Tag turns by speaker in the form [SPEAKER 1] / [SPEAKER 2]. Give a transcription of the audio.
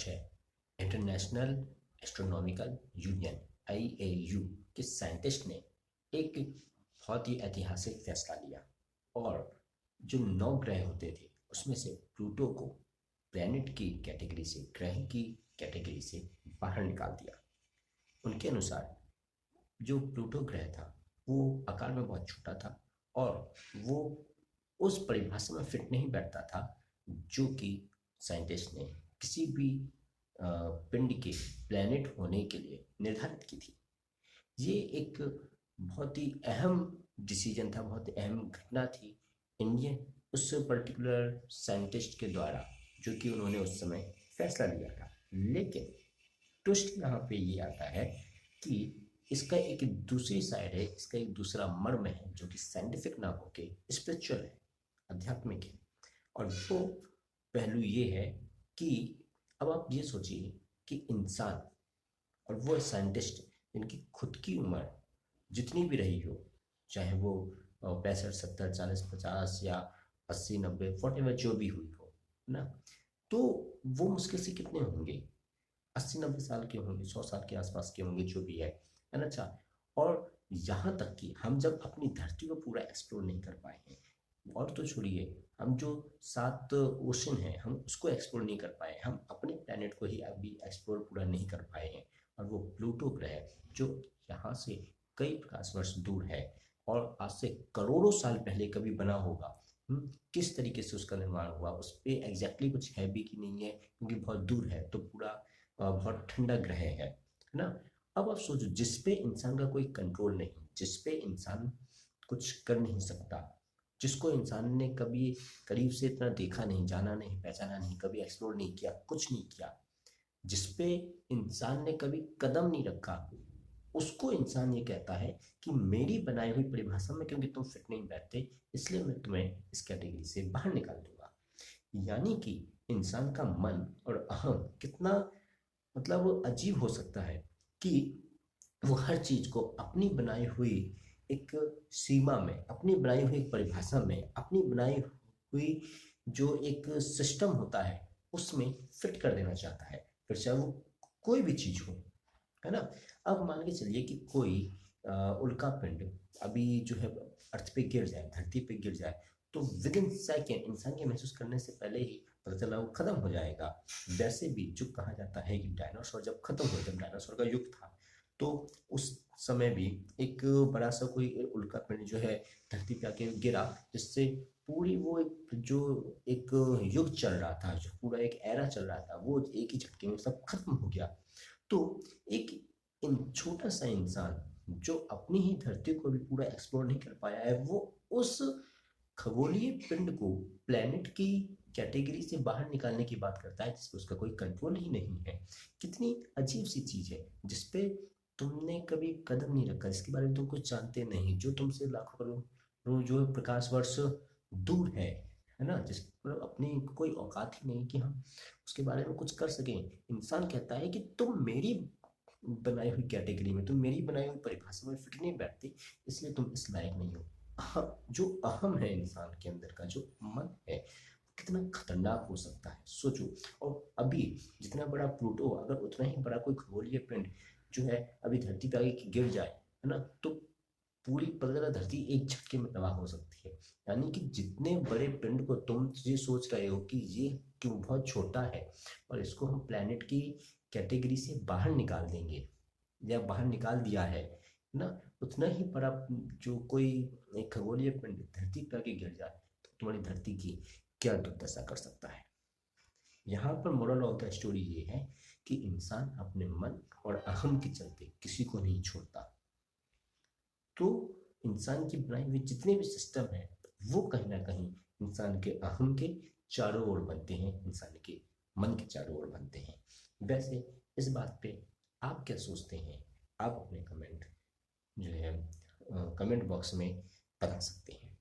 [SPEAKER 1] आज है international astronomical union IAU के साइंटिस्ट ने एक बहुत ही ऐतिहासिक फैसला लिया और जो 9 ग्रह होते थे उसमें से प्लूटो को प्लैनेट की कैटेगरी से, ग्रह की कैटेगरी से बाहर निकाल दिया। उनके अनुसार जो प्लूटो ग्रह था वो आकार में बहुत छोटा था और वो उस परिभाषा में फिट नहीं बैठता था जो कि साइंटिस्ट ने किसी भी पिंड के प्लैनेट होने के लिए निर्धारित की थी। ये एक बहुत ही अहम डिसीजन था, बहुत ही अहम घटना थी इंडियन उस पर्टिकुलर साइंटिस्ट के द्वारा, जो कि उन्होंने उस समय फैसला लिया था। लेकिन ट्विस्ट यहाँ पे ये आता है कि इसका एक दूसरी साइड है, इसका एक दूसरा मर्म है जो कि साइंटिफिक ना होके स्पिरिचुअल है, आध्यात्मिक है। और वो पहलू ये है कि अब आप ये सोचिए कि इंसान और वो साइंटिस्ट जिनकी खुद की उम्र जितनी भी रही हो, चाहे वो 65, 70, 40, 50 या 80, 90, वॉटेवर जो भी हुई हो ना, तो वो मुश्किल से कितने होंगे, 80-90 साल के होंगे, 100 साल के आसपास के होंगे, जो भी है ना। अच्छा, और यहाँ तक कि हम जब अपनी धरती को पूरा एक्सप्लोर नहीं कर पाए हैं, और तो छोड़िए हम जो 7 ओशन है हम उसको एक्सप्लोर नहीं कर पाए, हम अपने प्लेनेट को ही अभी एक्सप्लोर पूरा नहीं कर पाए हैं। और वो प्लूटो ग्रह जो यहाँ से कई प्रकाश वर्ष दूर है और आज से करोड़ों साल पहले कभी बना होगा, किस तरीके से उसका निर्माण हुआ, उस पर एग्जैक्टली कुछ है भी कि नहीं है, क्योंकि बहुत दूर है तो पूरा बहुत ठंडा ग्रह है ना। अब आप सोचो, जिसपे इंसान का कोई कंट्रोल नहीं, जिसपे इंसान कुछ कर नहीं सकता, जिसको इंसान ने कभी करीब से इतना देखा नहीं, जाना नहीं, पहचाना नहीं, कभी एक्सप्लोर नहीं किया, कुछ नहीं किया, जिसपे इंसान ने कभी कदम नहीं रखा, उसको इंसान ये कहता है कि मेरी बनाई हुई परिभाषा में क्योंकि तुम फिट नहीं बैठते, इसलिए मैं तुम्हें इस कैटेगरी से बाहर निकाल दूंगा। यानी कि इंसान का मन और अहम कितना मतलब अजीब हो सकता है कि वो हर चीज को अपनी बनाई हुई एक सीमा में, अपनी बनाई हुई एक परिभाषा में, अपनी बनाई हुई जो एक सिस्टम होता है उसमें फिट कर देना चाहता है, फिर चाहे वो कोई भी चीज हो, है ना। अब मान के चलिए कि कोई उल्का पिंड अभी जो है अर्थ पे गिर जाए, धरती पे गिर जाए, तो विद इन सेकेंड इंसान के महसूस करने से पहले ही पता चला वो खत्म हो जाएगा। वैसे भी जो कहा जाता है कि डायनासोर जब खत्म हो, जब डायनासोर का युग था, तो उस समय भी एक बड़ा सा कोई उल्का पिंड जो है धरती पे आके गिरा, जिससे पूरी वो एक जो एक युग चल रहा था, जो पूरा एक एरा चल रहा था, वो एक ही झटके में सब खत्म हो गया। तो एक इन छोटा सा इंसान जो अपनी ही धरती को भी पूरा एक्सप्लोर नहीं कर पाया है, वो उस खगोलीय पिंड को प्लेनेट की कैटेगरी से बाहर निकालने की बात करता है, जिसपे उसका कोई कंट्रोल ही नहीं है। कितनी अजीब सी चीज है जिसपे तुमने कभी कदम नहीं रखा, जिसके बारे में तुम कुछ जानते नहीं, जो तुमसे लाखों करोड़ जो है प्रकाश वर्ष दूर है ना, जिस मतलब अपनी कोई औकात ही नहीं कि हम उसके बारे में कुछ कर सकें। इंसान कहता है कि तुम मेरी बनाई हुई कैटेगरी में, तुम मेरी बनाई हुई परिभाषा में फिट नहीं बैठते, इसलिए तुम इस लायक नहीं हो। जो अहम है इंसान के अंदर का जो मन है, कितना खतरनाक हो सकता है, सोचो। और अभी जितना बड़ा प्लूटो, अगर उतना ही बड़ा कोई खगोलीय पिंड जो है अभी धरती पे आगे गिर जाए, है ना, तो पूरी पता धरती एक झटके में तबाह हो सकती है। यानी कि जितने बड़े पिंड को तुम ये सोच रहे हो कि ये क्यों बहुत छोटा है और इसको हम प्लेनेट की कैटेगरी से बाहर निकाल देंगे या बाहर निकाल दिया है ना, उतना ही बड़ा जो कोई एक खगोलीय पिंड धरती पर आके गिर जाए तो तुम्हारी धरती की क्या दुर्दशा कर सकता है। यहाँ पर मोरल ऑफ द स्टोरी ये है कि इंसान अपने मन और अहम के चलते किसी को नहीं छोड़ता। तो इंसान की बनाई हुई जितने भी सिस्टम है वो कहीं ना कहीं इंसान के अहम के चारों ओर बनते हैं, इंसान के मन के चारों ओर बनते हैं। वैसे इस बात पे आप क्या सोचते हैं, आप अपने कमेंट जो है कमेंट बॉक्स में बता सकते हैं।